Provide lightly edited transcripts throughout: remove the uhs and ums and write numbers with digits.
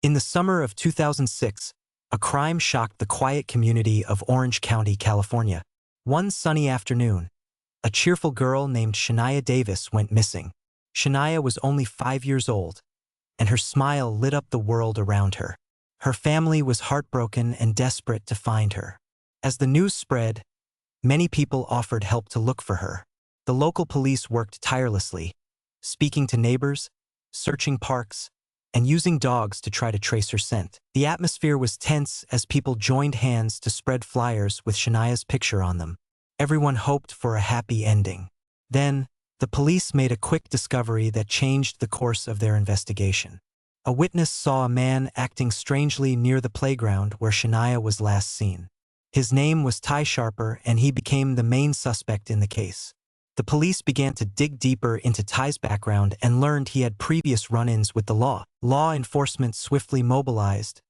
In the summer of 2006, a crime shocked the quiet community of Orange County, California. One sunny afternoon, a cheerful girl named Shania Davis went missing. Shania was only 5 years old, and her smile lit up the world around her. Her family was heartbroken and desperate to find her. As the news spread, many people offered help to look for her. The local police worked tirelessly, speaking to neighbors, searching parks, and using dogs to try to trace her scent. The atmosphere was tense as people joined hands to spread flyers with Shania's picture on them. Everyone hoped for a happy ending. Then, the police made a quick discovery that changed the course of their investigation. A witness saw a man acting strangely near the playground where Shania was last seen. His name was Ty Sharper, and he became the main suspect in the case. The police began to dig deeper into Ty's background and learned he had previous run-ins with the law. Law enforcement swiftly mobilized,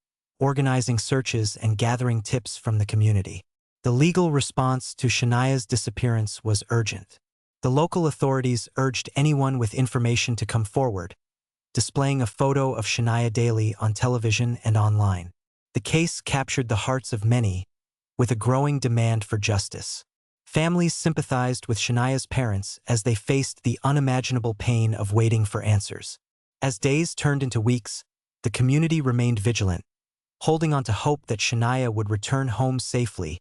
organizing searches and gathering tips from the community. The legal response to Shania's disappearance was urgent. The local authorities urged anyone with information to come forward, displaying a photo of Shania daily on television and online. The case captured the hearts of many, with a growing demand for justice. Families sympathized with Shania's parents as they faced the unimaginable pain of waiting for answers. As days turned into weeks, the community remained vigilant, holding on to hope that Shania would return home safely,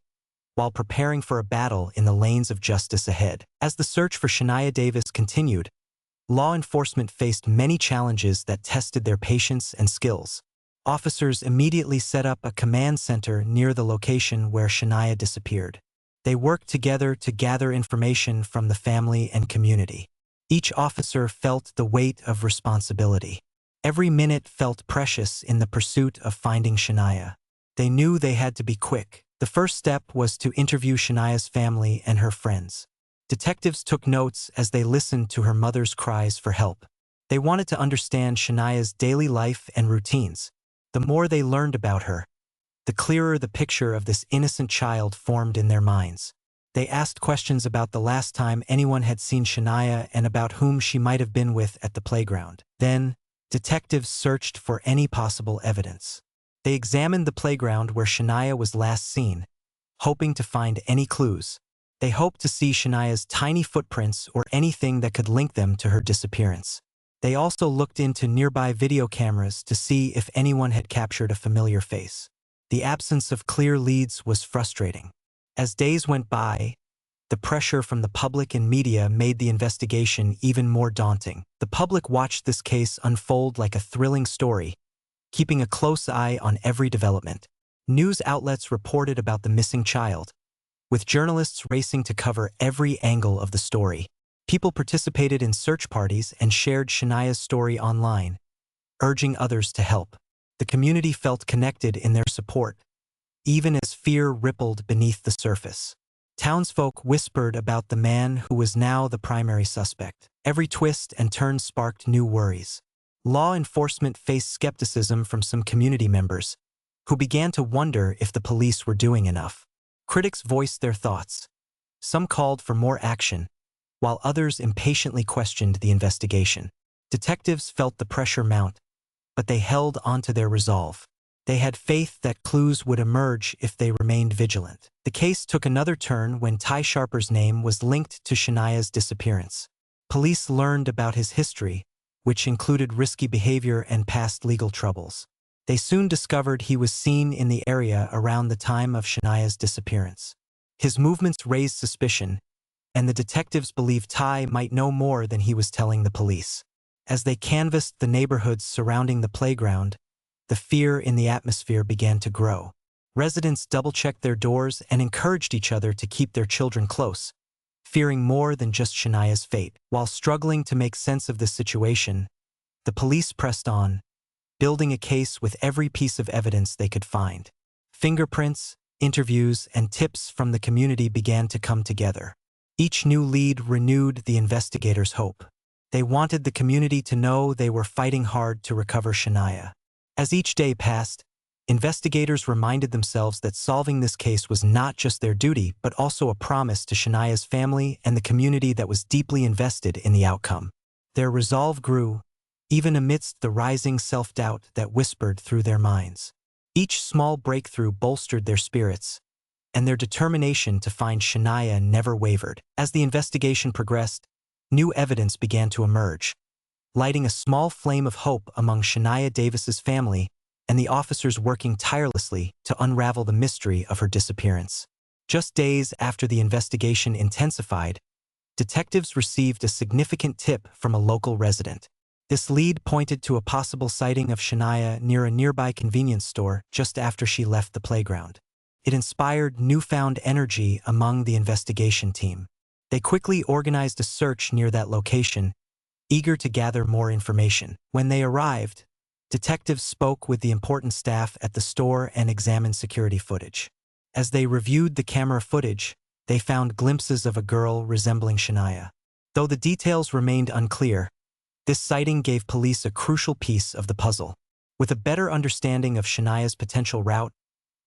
while preparing for a battle in the lanes of justice ahead. As the search for Shania Davis continued, law enforcement faced many challenges that tested their patience and skills. Officers immediately set up a command center near the location where Shania disappeared. They worked together to gather information from the family and community. Each officer felt the weight of responsibility. Every minute felt precious in the pursuit of finding Shania. They knew they had to be quick. The first step was to interview Shania's family and her friends. Detectives took notes as they listened to her mother's cries for help. They wanted to understand Shania's daily life and routines. The more they learned about her, the clearer the picture of this innocent child formed in their minds. They asked questions about the last time anyone had seen Shania and about whom she might have been with at the playground. Then, detectives searched for any possible evidence. They examined the playground where Shania was last seen, hoping to find any clues. They hoped to see Shania's tiny footprints or anything that could link them to her disappearance. They also looked into nearby video cameras to see if anyone had captured a familiar face. The absence of clear leads was frustrating. As days went by, the pressure from the public and media made the investigation even more daunting. The public watched this case unfold like a thrilling story, keeping a close eye on every development. News outlets reported about the missing child, with journalists racing to cover every angle of the story. People participated in search parties and shared Shania's story online, urging others to help. The community felt connected in their support, even as fear rippled beneath the surface. Townsfolk whispered about the man who was now the primary suspect. Every twist and turn sparked new worries. Law enforcement faced skepticism from some community members, who began to wonder if the police were doing enough. Critics voiced their thoughts. Some called for more action, while others impatiently questioned the investigation. Detectives felt the pressure mount, but they held onto their resolve. They had faith that clues would emerge if they remained vigilant. The case took another turn when Ty Sharper's name was linked to Shania's disappearance. Police learned about his history, which included risky behavior and past legal troubles. They soon discovered he was seen in the area around the time of Shania's disappearance. His movements raised suspicion, and the detectives believed Ty might know more than he was telling the police. As they canvassed the neighborhoods surrounding the playground, the fear in the atmosphere began to grow. Residents double-checked their doors and encouraged each other to keep their children close, fearing more than just Shania's fate. While struggling to make sense of this situation, the police pressed on, building a case with every piece of evidence they could find. Fingerprints, interviews, and tips from the community began to come together. Each new lead renewed the investigators' hope. They wanted the community to know they were fighting hard to recover Shania. As each day passed, investigators reminded themselves that solving this case was not just their duty, but also a promise to Shania's family and the community that was deeply invested in the outcome. Their resolve grew, even amidst the rising self-doubt that whispered through their minds. Each small breakthrough bolstered their spirits, and their determination to find Shania never wavered. As the investigation progressed, new evidence began to emerge, lighting a small flame of hope among Shania Davis's family and the officers working tirelessly to unravel the mystery of her disappearance. Just days after the investigation intensified, detectives received a significant tip from a local resident. This lead pointed to a possible sighting of Shania near a nearby convenience store just after she left the playground. It inspired newfound energy among the investigation team. They quickly organized a search near that location, eager to gather more information. When they arrived, detectives spoke with the important staff at the store and examined security footage. As they reviewed the camera footage, they found glimpses of a girl resembling Shania. Though the details remained unclear, this sighting gave police a crucial piece of the puzzle. With a better understanding of Shania's potential route,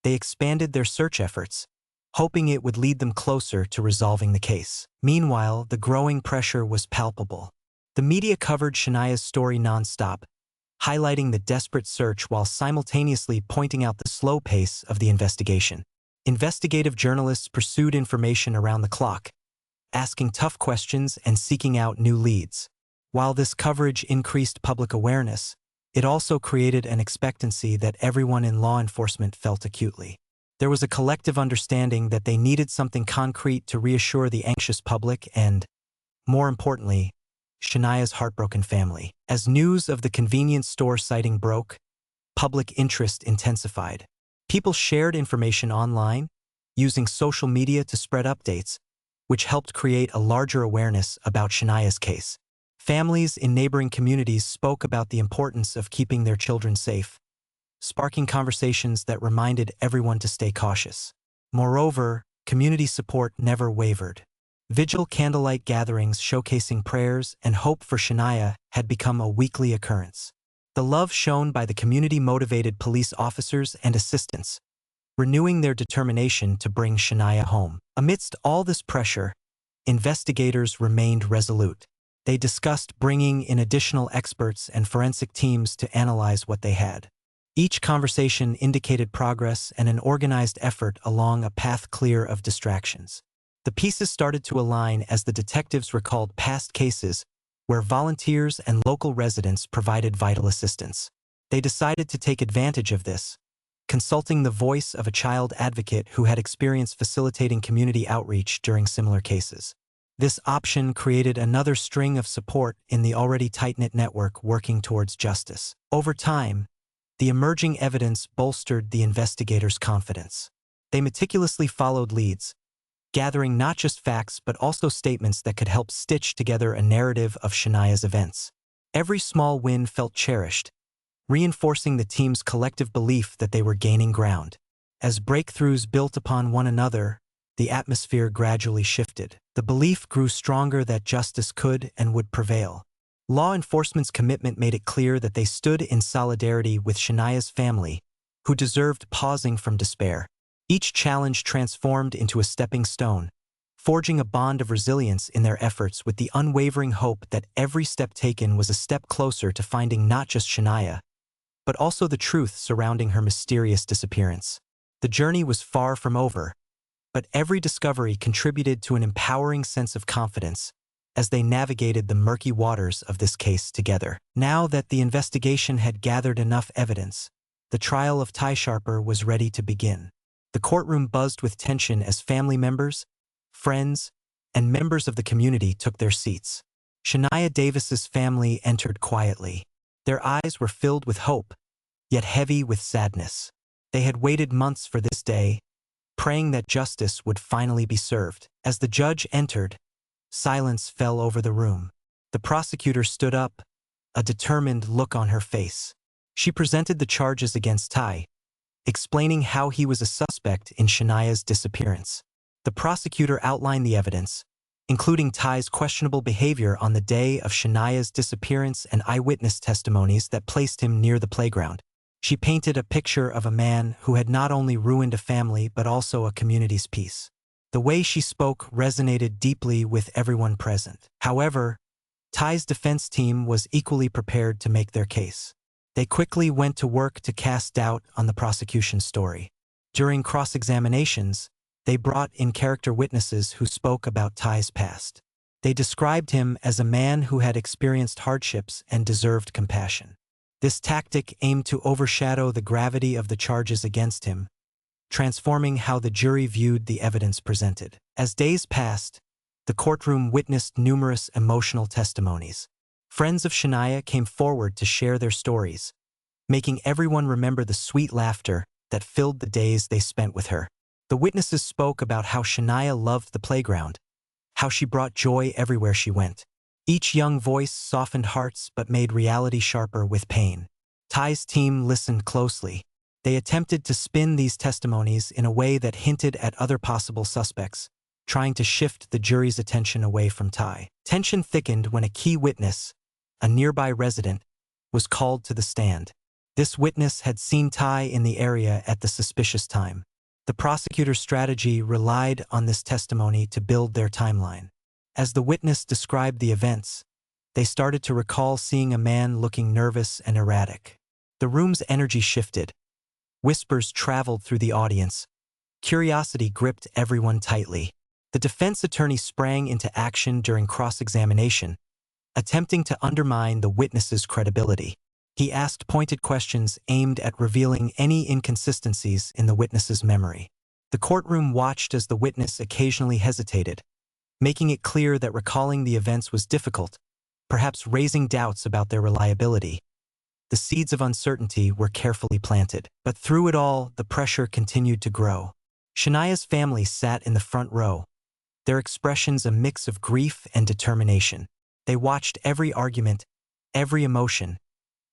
they expanded their search efforts, hoping it would lead them closer to resolving the case. Meanwhile, the growing pressure was palpable. The media covered Shania's story nonstop, highlighting the desperate search while simultaneously pointing out the slow pace of the investigation. Investigative journalists pursued information around the clock, asking tough questions and seeking out new leads. While this coverage increased public awareness, it also created an expectancy that everyone in law enforcement felt acutely. There was a collective understanding that they needed something concrete to reassure the anxious public and, more importantly, Shania's heartbroken family. As news of the convenience store sighting broke, public interest intensified. People shared information online, using social media to spread updates, which helped create a larger awareness about Shania's case. Families in neighboring communities spoke about the importance of keeping their children safe, sparking conversations that reminded everyone to stay cautious. Moreover, community support never wavered. Vigil candlelight gatherings showcasing prayers and hope for Shania had become a weekly occurrence. The love shown by the community motivated police officers and assistants, renewing their determination to bring Shania home. Amidst all this pressure, investigators remained resolute. They discussed bringing in additional experts and forensic teams to analyze what they had. Each conversation indicated progress and an organized effort along a path clear of distractions. The pieces started to align as the detectives recalled past cases where volunteers and local residents provided vital assistance. They decided to take advantage of this, consulting the voice of a child advocate who had experience facilitating community outreach during similar cases. This option created another string of support in the already tight-knit network working towards justice. Over time, the emerging evidence bolstered the investigators' confidence. They meticulously followed leads, gathering not just facts but also statements that could help stitch together a narrative of Shania's events. Every small win felt cherished, reinforcing the team's collective belief that they were gaining ground. As breakthroughs built upon one another, the atmosphere gradually shifted. The belief grew stronger that justice could and would prevail. Law enforcement's commitment made it clear that they stood in solidarity with Shania's family, who deserved pausing from despair. Each challenge transformed into a stepping stone, forging a bond of resilience in their efforts with the unwavering hope that every step taken was a step closer to finding not just Shania, but also the truth surrounding her mysterious disappearance. The journey was far from over, but every discovery contributed to an empowering sense of confidence as they navigated the murky waters of this case together. Now that the investigation had gathered enough evidence, the trial of Ty Sharper was ready to begin. The courtroom buzzed with tension as family members, friends, and members of the community took their seats. Shania Davis's family entered quietly. Their eyes were filled with hope, yet heavy with sadness. They had waited months for this day, praying that justice would finally be served. As the judge entered, silence fell over the room. The prosecutor stood up, a determined look on her face. She presented the charges against Ty, explaining how he was a suspect in Shania's disappearance. The prosecutor outlined the evidence, including Ty's questionable behavior on the day of Shania's disappearance and eyewitness testimonies that placed him near the playground. She painted a picture of a man who had not only ruined a family but also a community's peace. The way she spoke resonated deeply with everyone present. However, Ty's defense team was equally prepared to make their case. They quickly went to work to cast doubt on the prosecution's story. During cross-examinations, they brought in character witnesses who spoke about Ty's past. They described him as a man who had experienced hardships and deserved compassion. This tactic aimed to overshadow the gravity of the charges against him, transforming how the jury viewed the evidence presented. As days passed, the courtroom witnessed numerous emotional testimonies. Friends of Shania came forward to share their stories, making everyone remember the sweet laughter that filled the days they spent with her. The witnesses spoke about how Shania loved the playground, how she brought joy everywhere she went. Each young voice softened hearts but made reality sharper with pain. Ty's team listened closely. They attempted to spin these testimonies in a way that hinted at other possible suspects, trying to shift the jury's attention away from Ty. Tension thickened when a key witness, a nearby resident, was called to the stand. This witness had seen Ty in the area at the suspicious time. The prosecutor's strategy relied on this testimony to build their timeline. As the witness described the events, they started to recall seeing a man looking nervous and erratic. The room's energy shifted. Whispers traveled through the audience. Curiosity gripped everyone tightly. The defense attorney sprang into action during cross-examination, attempting to undermine the witness's credibility. He asked pointed questions aimed at revealing any inconsistencies in the witness's memory. The courtroom watched as the witness occasionally hesitated, making it clear that recalling the events was difficult, perhaps raising doubts about their reliability. The seeds of uncertainty were carefully planted. But through it all, the pressure continued to grow. Shania's family sat in the front row, their expressions a mix of grief and determination. They watched every argument, every emotion,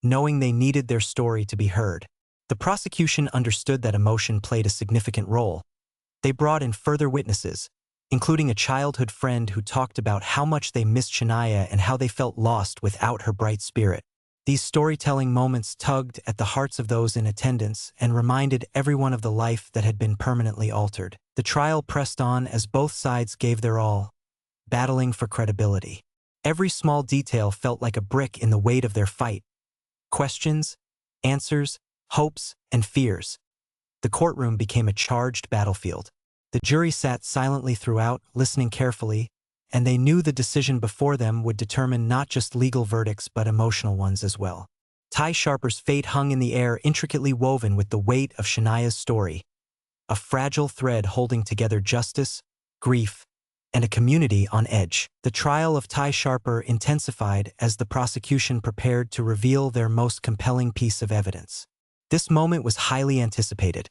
knowing they needed their story to be heard. The prosecution understood that emotion played a significant role. They brought in further witnesses, including a childhood friend who talked about how much they missed Shania and how they felt lost without her bright spirit. These storytelling moments tugged at the hearts of those in attendance and reminded everyone of the life that had been permanently altered. The trial pressed on as both sides gave their all, battling for credibility. Every small detail felt like a brick in the weight of their fight. Questions, answers, hopes, and fears. The courtroom became a charged battlefield. The jury sat silently throughout, listening carefully, and they knew the decision before them would determine not just legal verdicts but emotional ones as well. Ty Sharper's fate hung in the air, intricately woven with the weight of Shania's story, a fragile thread holding together justice, grief, and a community on edge. The trial of Ty Sharper intensified as the prosecution prepared to reveal their most compelling piece of evidence. This moment was highly anticipated.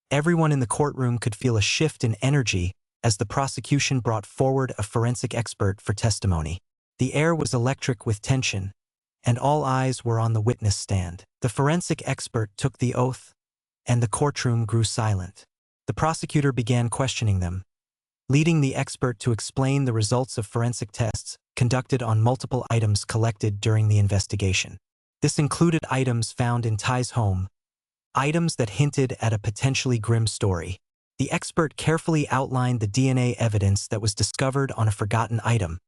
Everyone in the courtroom could feel a shift in energy as the prosecution brought forward a forensic expert for testimony. The air was electric with tension, and all eyes were on the witness stand. The forensic expert took the oath, and the courtroom grew silent. The prosecutor began questioning them, leading the expert to explain the results of forensic tests conducted on multiple items collected during the investigation. This included items found in Ty's home, items that hinted at a potentially grim story. The expert carefully outlined the DNA evidence that was discovered on a forgotten item,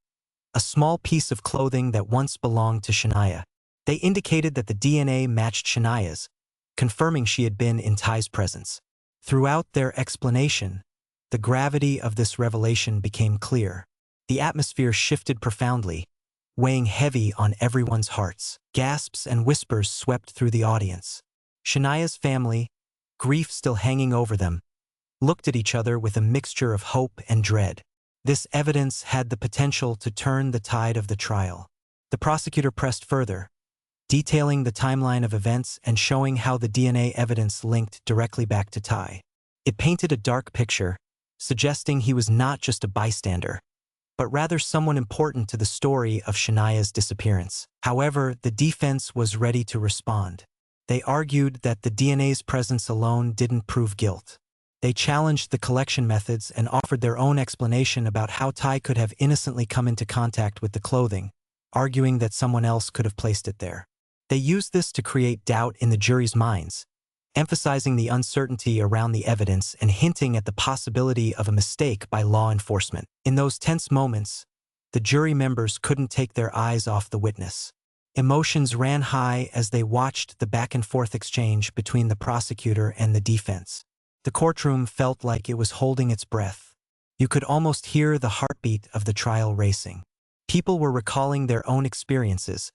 a small piece of clothing that once belonged to Shania. They indicated that the DNA matched Shania's, confirming she had been in Ty's presence. Throughout their explanation, the gravity of this revelation became clear. The atmosphere shifted profoundly, weighing heavy on everyone's hearts. Gasps and whispers swept through the audience. Shania's family, grief still hanging over them, looked at each other with a mixture of hope and dread. This evidence had the potential to turn the tide of the trial. The prosecutor pressed further, detailing the timeline of events and showing how the DNA evidence linked directly back to Ty. It painted a dark picture, suggesting he was not just a bystander, but rather someone important to the story of Shania's disappearance. However, the defense was ready to respond. They argued that the DNA's presence alone didn't prove guilt. They challenged the collection methods and offered their own explanation about how Ty could have innocently come into contact with the clothing, arguing that someone else could have placed it there. They used this to create doubt in the jury's minds, emphasizing the uncertainty around the evidence and hinting at the possibility of a mistake by law enforcement. In those tense moments, The jury members couldn't take their eyes off the witness. Emotions ran high as they watched the back-and-forth exchange between the prosecutor and the defense. The courtroom felt like it was holding its breath. You could almost hear the heartbeat of the trial racing. People were recalling their own experiences.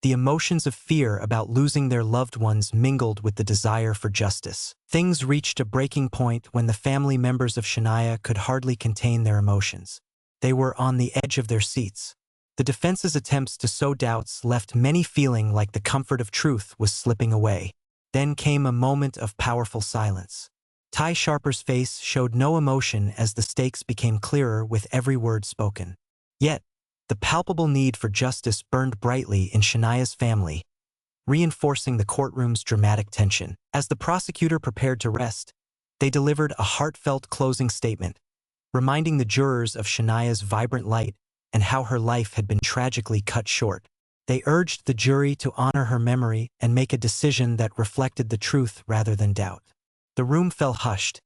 The emotions of fear about losing their loved ones mingled with the desire for justice. Things reached a breaking point when the family members of Shania could hardly contain their emotions. They were on the edge of their seats. The defense's attempts to sow doubts left many feeling like the comfort of truth was slipping away. Then came a moment of powerful silence. Ty Sharper's face showed no emotion as the stakes became clearer with every word spoken. Yet, the palpable need for justice burned brightly in Shania's family, reinforcing the courtroom's dramatic tension. As the prosecutor prepared to rest, they delivered a heartfelt closing statement, reminding the jurors of Shania's vibrant light and how her life had been tragically cut short. They urged the jury to honor her memory and make a decision that reflected the truth rather than doubt. The room fell hushed,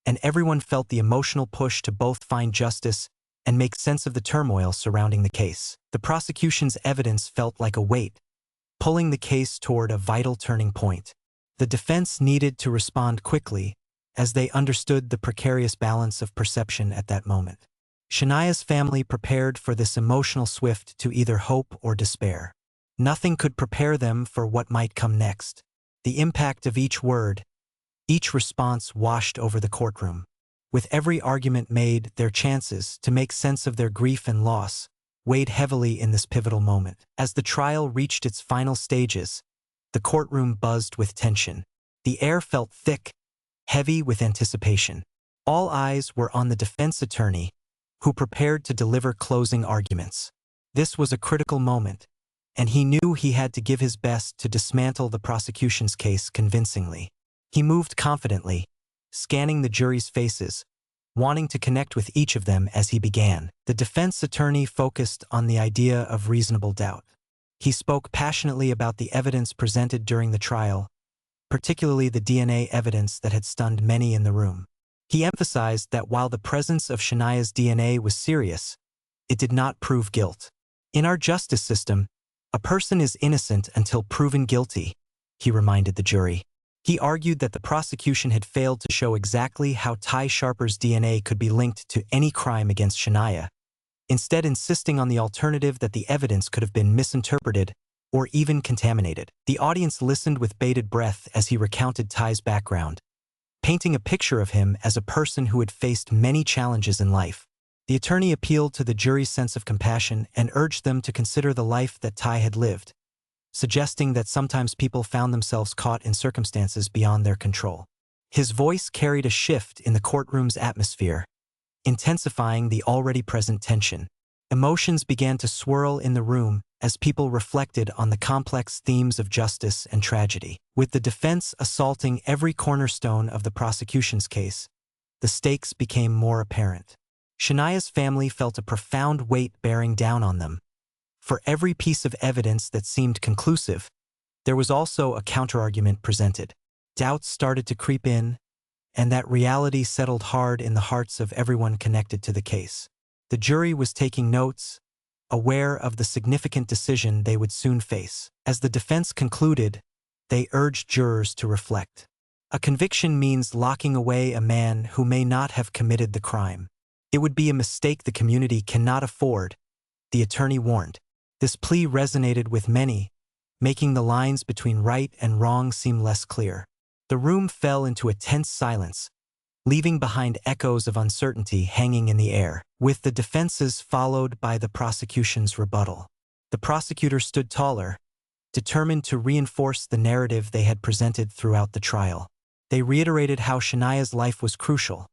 and everyone felt the emotional push to both find justice and make sense of the turmoil surrounding the case. The prosecution's evidence felt like a weight, pulling the case toward a vital turning point. The defense needed to respond quickly, as they understood the precarious balance of perception at that moment. Shania's family prepared for this emotional swift to either hope or despair. Nothing could prepare them for what might come next. The impact of each word, each response washed over the courtroom. With every argument made, their chances to make sense of their grief and loss weighed heavily in this pivotal moment. As the trial reached its final stages, the courtroom buzzed with tension. The air felt thick, heavy with anticipation. All eyes were on the defense attorney, who prepared to deliver closing arguments. This was a critical moment, and he knew he had to give his best to dismantle the prosecution's case convincingly. He moved confidently, scanning the jury's faces, wanting to connect with each of them as he began. The defense attorney focused on the idea of reasonable doubt. He spoke passionately about the evidence presented during the trial, particularly the DNA evidence that had stunned many in the room. He emphasized that while the presence of Shania's DNA was serious, it did not prove guilt. In our justice system, a person is innocent until proven guilty, he reminded the jury. He argued that the prosecution had failed to show exactly how Ty Sharper's DNA could be linked to any crime against Shania, instead insisting on the alternative that the evidence could have been misinterpreted or even contaminated. The audience listened with bated breath as he recounted Ty's background, painting a picture of him as a person who had faced many challenges in life. The attorney appealed to the jury's sense of compassion and urged them to consider the life that Ty had lived, suggesting that sometimes people found themselves caught in circumstances beyond their control. His voice carried a shift in the courtroom's atmosphere, intensifying the already present tension. Emotions began to swirl in the room as people reflected on the complex themes of justice and tragedy. With the defense assaulting every cornerstone of the prosecution's case, the stakes became more apparent. Shania's family felt a profound weight bearing down on them. For every piece of evidence that seemed conclusive, there was also a counterargument presented. Doubts started to creep in, and that reality settled hard in the hearts of everyone connected to the case. The jury was taking notes, aware of the significant decision they would soon face. As the defense concluded, they urged jurors to reflect. A conviction means locking away a man who may not have committed the crime. It would be a mistake the community cannot afford, the attorney warned. This plea resonated with many, making the lines between right and wrong seem less clear. The room fell into a tense silence, leaving behind echoes of uncertainty hanging in the air, with the defenses followed by the prosecution's rebuttal. The prosecutor stood taller, determined to reinforce the narrative they had presented throughout the trial. They reiterated how Shania's life was crucial,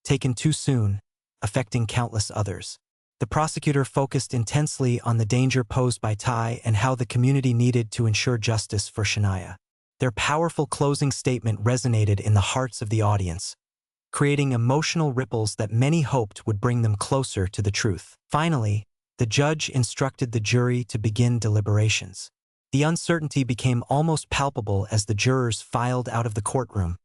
taken too soon, affecting countless others. The prosecutor focused intensely on the danger posed by Ty and how the community needed to ensure justice for Shania. Their powerful closing statement resonated in the hearts of the audience, creating emotional ripples that many hoped would bring them closer to the truth. Finally, the judge instructed the jury to begin deliberations. The uncertainty became almost palpable as the jurors filed out of the courtroom,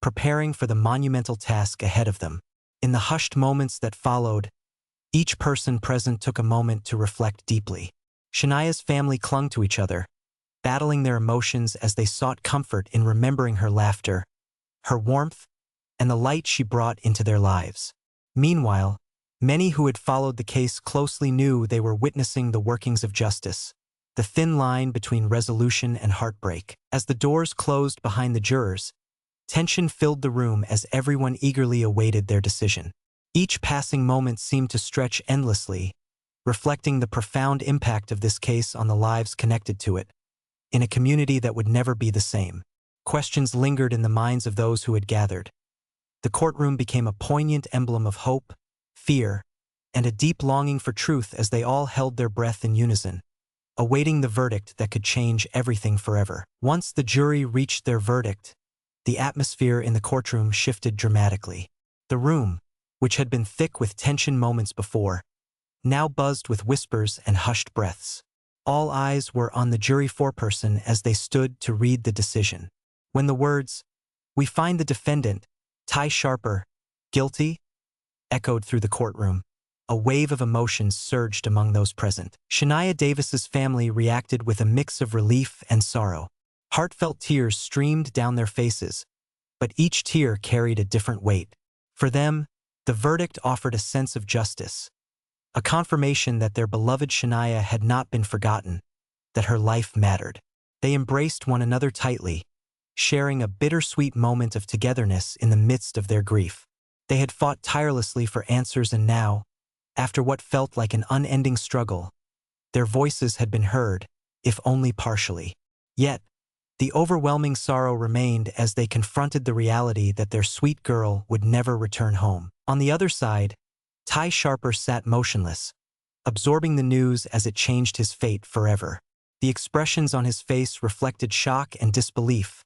preparing for the monumental task ahead of them. In the hushed moments that followed, Each person present took a moment to reflect deeply. Shania's family clung to each other, battling their emotions as they sought comfort in remembering her laughter, her warmth, and the light she brought into their lives. Meanwhile, many who had followed the case closely knew they were witnessing the workings of justice, the thin line between resolution and heartbreak. As the doors closed behind the jurors, tension filled the room as everyone eagerly awaited their decision. Each passing moment seemed to stretch endlessly, reflecting the profound impact of this case on the lives connected to it, in a community that would never be the same. Questions lingered in the minds of those who had gathered. The courtroom became a poignant emblem of hope, fear, and a deep longing for truth as they all held their breath in unison, awaiting the verdict that could change everything forever. Once the jury reached their verdict, the atmosphere in the courtroom shifted dramatically. The room, which had been thick with tension moments before, now buzzed with whispers and hushed breaths. All eyes were on the jury foreperson as they stood to read the decision. When the words, "We find the defendant, Ty Sharper, guilty," echoed through the courtroom, a wave of emotions surged among those present. Shania Davis's family reacted with a mix of relief and sorrow. Heartfelt tears streamed down their faces, but each tear carried a different weight. For them, the verdict offered a sense of justice, a confirmation that their beloved Shania had not been forgotten, that her life mattered. They embraced one another tightly, sharing a bittersweet moment of togetherness in the midst of their grief. They had fought tirelessly for answers, and now, after what felt like an unending struggle, their voices had been heard, if only partially. Yet, the overwhelming sorrow remained as they confronted the reality that their sweet girl would never return home. On the other side, Ty Sharper sat motionless, absorbing the news as it changed his fate forever. The expressions on his face reflected shock and disbelief,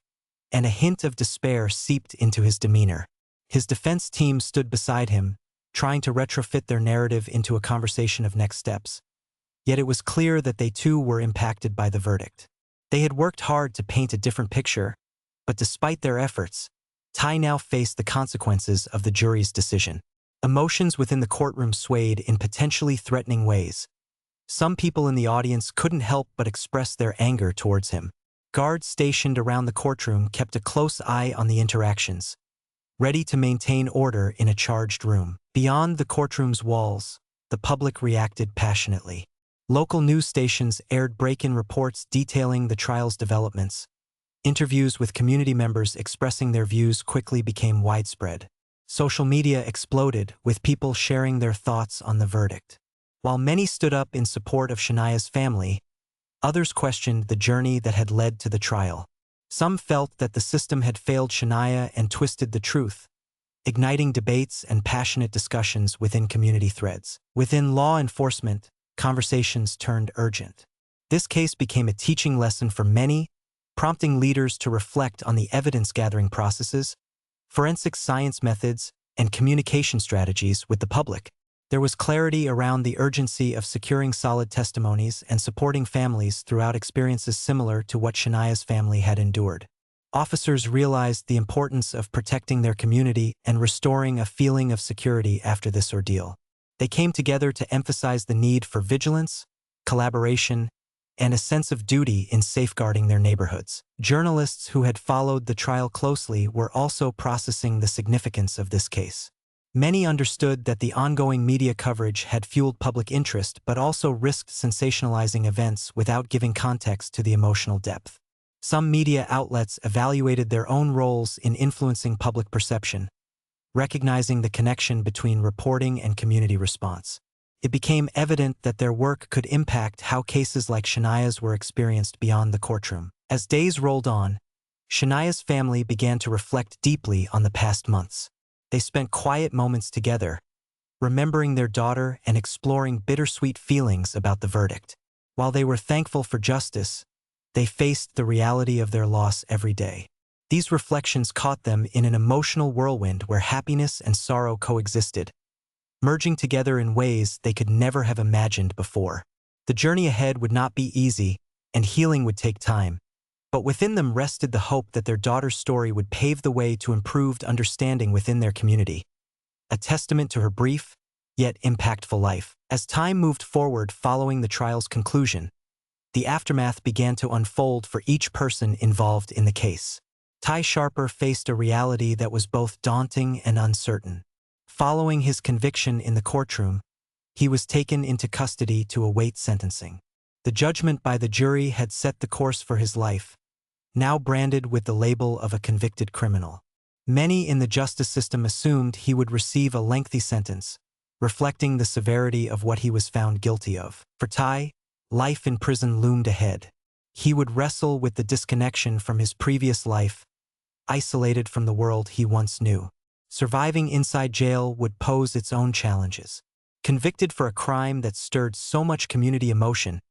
and a hint of despair seeped into his demeanor. His defense team stood beside him, trying to retrofit their narrative into a conversation of next steps. Yet it was clear that they too were impacted by the verdict. They had worked hard to paint a different picture, but despite their efforts, Ty now faced the consequences of the jury's decision. Emotions within the courtroom swayed in potentially threatening ways. Some people in the audience couldn't help but express their anger towards him. Guards stationed around the courtroom kept a close eye on the interactions, ready to maintain order in a charged room. Beyond the courtroom's walls, the public reacted passionately. Local news stations aired break-in reports detailing the trial's developments. Interviews with community members expressing their views quickly became widespread. Social media exploded, with people sharing their thoughts on the verdict. While many stood up in support of Shania's family, others questioned the journey that had led to the trial. Some felt that the system had failed Shania and twisted the truth, igniting debates and passionate discussions within community threads. Within law enforcement, conversations turned urgent. This case became a teaching lesson for many, prompting leaders to reflect on the evidence-gathering processes, forensic science methods, and communication strategies with the public. There was clarity around the urgency of securing solid testimonies and supporting families throughout experiences similar to what Shania's family had endured. Officers realized the importance of protecting their community and restoring a feeling of security after this ordeal. They came together to emphasize the need for vigilance, collaboration, and a sense of duty in safeguarding their neighborhoods. Journalists who had followed the trial closely were also processing the significance of this case. Many understood that the ongoing media coverage had fueled public interest but also risked sensationalizing events without giving context to the emotional depth. Some media outlets evaluated their own roles in influencing public perception, recognizing the connection between reporting and community response. It became evident that their work could impact how cases like Shania's were experienced beyond the courtroom. As days rolled on, Shania's family began to reflect deeply on the past months. They spent quiet moments together, remembering their daughter and exploring bittersweet feelings about the verdict. While they were thankful for justice, they faced the reality of their loss every day. These reflections caught them in an emotional whirlwind where happiness and sorrow coexisted, merging together in ways they could never have imagined before. The journey ahead would not be easy, and healing would take time, but within them rested the hope that their daughter's story would pave the way to improved understanding within their community. A testament to her brief, yet impactful life. As time moved forward following the trial's conclusion, the aftermath began to unfold for each person involved in the case. Ty Sharper faced a reality that was both daunting and uncertain. Following his conviction in the courtroom, he was taken into custody to await sentencing. The judgment by the jury had set the course for his life, now branded with the label of a convicted criminal. Many in the justice system assumed he would receive a lengthy sentence, reflecting the severity of what he was found guilty of. For Ty, life in prison loomed ahead. He would wrestle with the disconnection from his previous life, isolated from the world he once knew. Surviving inside jail would pose its own challenges. Convicted for a crime that stirred so much community emotion,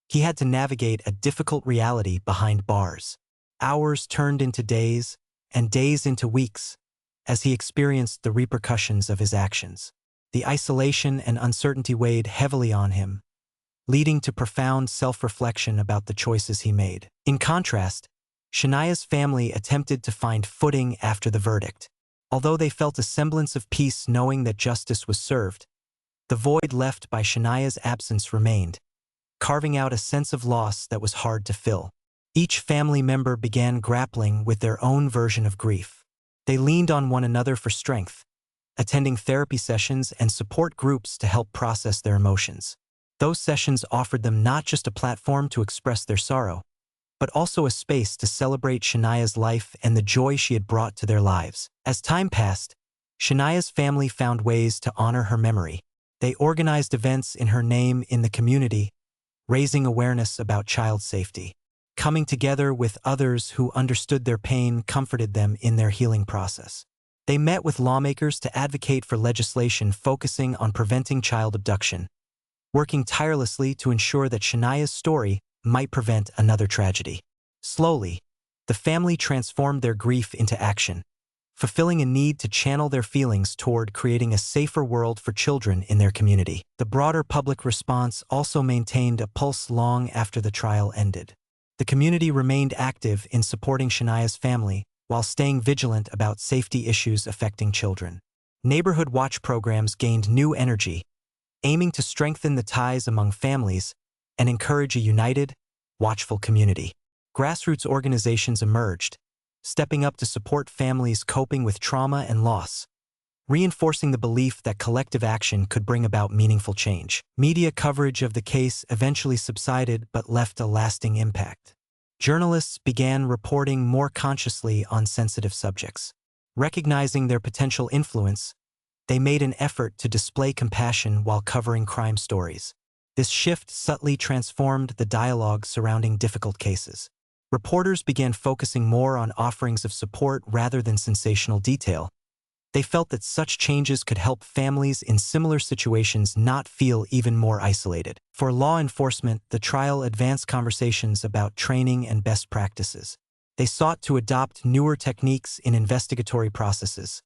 he had to navigate a difficult reality behind bars. Hours turned into days, and days into weeks, as he experienced the repercussions of his actions. The isolation and uncertainty weighed heavily on him, leading to profound self-reflection about the choices he made. In contrast, Shania's family attempted to find footing after the verdict. Although they felt a semblance of peace knowing that justice was served, the void left by Shania's absence remained, carving out a sense of loss that was hard to fill. Each family member began grappling with their own version of grief. They leaned on one another for strength, attending therapy sessions and support groups to help process their emotions. Those sessions offered them not just a platform to express their sorrow, but also a space to celebrate Shania's life and the joy she had brought to their lives. As time passed, Shania's family found ways to honor her memory. They organized events in her name in the community, raising awareness about child safety. Coming together with others who understood their pain comforted them in their healing process. They met with lawmakers to advocate for legislation focusing on preventing child abduction, working tirelessly to ensure that Shania's story might prevent another tragedy. Slowly, the family transformed their grief into action, fulfilling a need to channel their feelings toward creating a safer world for children in their community. The broader public response also maintained a pulse long after the trial ended. The community remained active in supporting Shania's family while staying vigilant about safety issues affecting children. Neighborhood watch programs gained new energy, aiming to strengthen the ties among families and encourage a united, watchful community. Grassroots organizations emerged, stepping up to support families coping with trauma and loss, reinforcing the belief that collective action could bring about meaningful change. Media coverage of the case eventually subsided but left a lasting impact. Journalists began reporting more consciously on sensitive subjects. Recognizing their potential influence, they made an effort to display compassion while covering crime stories. This shift subtly transformed the dialogue surrounding difficult cases. Reporters began focusing more on offerings of support rather than sensational detail. They felt that such changes could help families in similar situations not feel even more isolated. For law enforcement, the trial advanced conversations about training and best practices. They sought to adopt newer techniques in investigatory processes,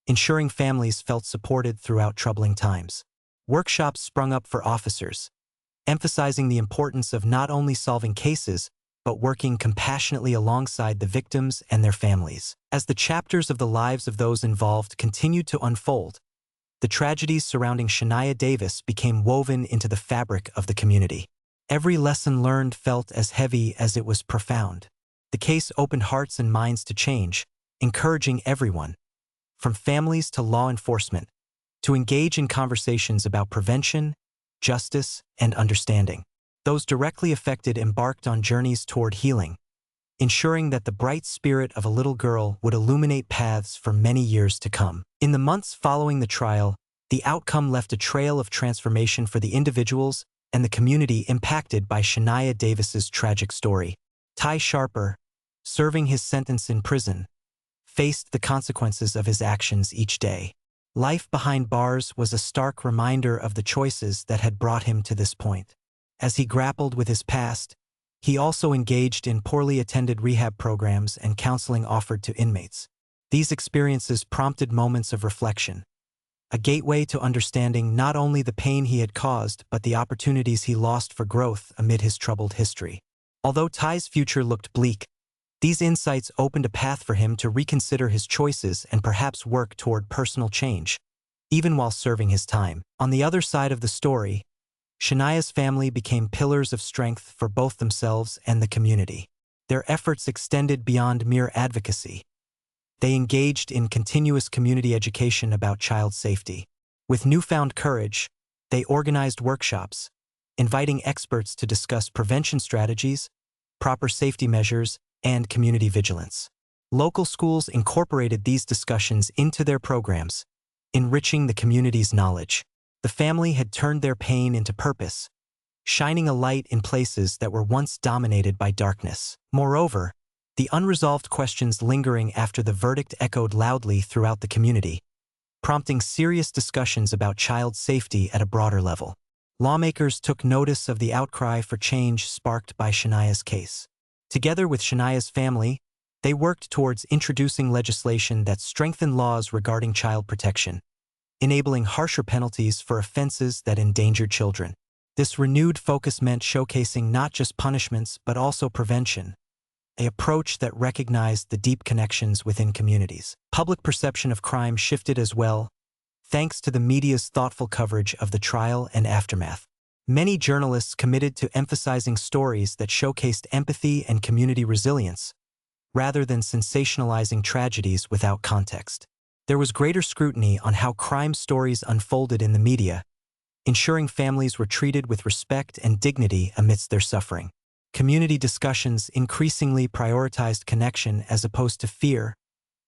ensuring families felt supported throughout troubling times. Workshops sprung up for officers, emphasizing the importance of not only solving cases, but working compassionately alongside the victims and their families. As the chapters of the lives of those involved continued to unfold, the tragedies surrounding Shania Davis became woven into the fabric of the community. Every lesson learned felt as heavy as it was profound. The case opened hearts and minds to change, encouraging everyone, from families to law enforcement, to engage in conversations about prevention, justice, and understanding. Those directly affected embarked on journeys toward healing, ensuring that the bright spirit of a little girl would illuminate paths for many years to come. In the months following the trial, the outcome left a trail of transformation for the individuals and the community impacted by Shania Davis's tragic story. Ty Sharper, serving his sentence in prison, faced the consequences of his actions each day. Life behind bars was a stark reminder of the choices that had brought him to this point. As he grappled with his past, he also engaged in poorly attended rehab programs and counseling offered to inmates. These experiences prompted moments of reflection, a gateway to understanding not only the pain he had caused but the opportunities he lost for growth amid his troubled history. Although Ty's future looked bleak, these insights opened a path for him to reconsider his choices and perhaps work toward personal change. even while serving his time. On the other side of the story, Shania's family became pillars of strength for both themselves and the community. Their efforts extended beyond mere advocacy. They engaged in continuous community education about child safety. With newfound courage, they organized workshops, inviting experts to discuss prevention strategies, proper safety measures, and community vigilance. Local schools incorporated these discussions into their programs, enriching the community's knowledge. The family had turned their pain into purpose, shining a light in places that were once dominated by darkness. Moreover, the unresolved questions lingering after the verdict echoed loudly throughout the community, prompting serious discussions about child safety at a broader level. Lawmakers took notice of the outcry for change sparked by Shania's case. Together with Shania's family, they worked towards introducing legislation that strengthened laws regarding child protection, enabling harsher penalties for offenses that endangered children. This renewed focus meant showcasing not just punishments but also prevention, an approach that recognized the deep connections within communities. Public perception of crime shifted as well, thanks to the media's thoughtful coverage of the trial and aftermath. Many journalists committed to emphasizing stories that showcased empathy and community resilience, rather than sensationalizing tragedies without context. There was greater scrutiny on how crime stories unfolded in the media, ensuring families were treated with respect and dignity amidst their suffering. Community discussions increasingly prioritized connection as opposed to fear,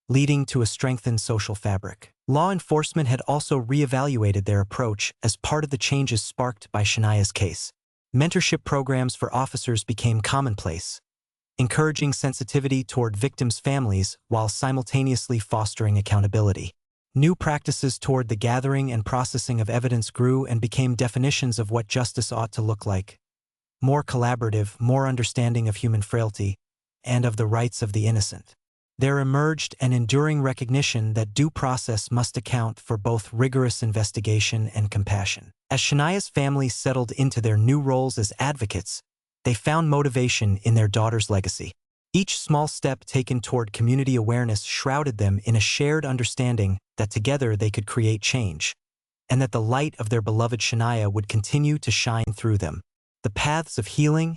leading to a strengthened social fabric. Law enforcement had also reevaluated their approach as part of the changes sparked by Shania's case. Mentorship programs for officers became commonplace, encouraging sensitivity toward victims' families while simultaneously fostering accountability. New practices toward the gathering and processing of evidence grew and became definitions of what justice ought to look like: more collaborative, more understanding of human frailty, and of the rights of the innocent. There emerged an enduring recognition that due process must account for both rigorous investigation and compassion. As Shania's family settled into their new roles as advocates, they found motivation in their daughter's legacy. Each small step taken toward community awareness shrouded them in a shared understanding that together they could create change, and that the light of their beloved Shania would continue to shine through them. The paths of healing,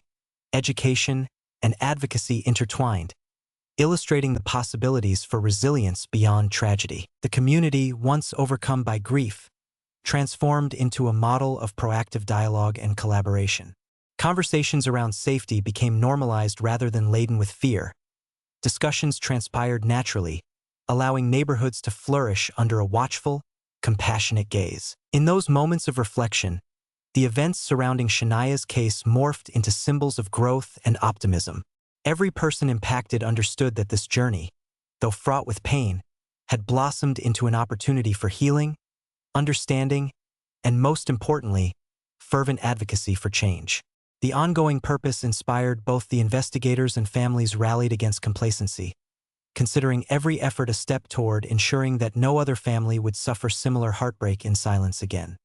education, and advocacy intertwined, illustrating the possibilities for resilience beyond tragedy. The community, once overcome by grief, transformed into a model of proactive dialogue and collaboration. Conversations around safety became normalized rather than laden with fear. Discussions transpired naturally, allowing neighborhoods to flourish under a watchful, compassionate gaze. In those moments of reflection, the events surrounding Shania's case morphed into symbols of growth and optimism. Every person impacted understood that this journey, though fraught with pain, had blossomed into an opportunity for healing, understanding, and most importantly, fervent advocacy for change. The ongoing purpose inspired both the investigators and families rallied against complacency, considering every effort a step toward ensuring that no other family would suffer similar heartbreak in silence again.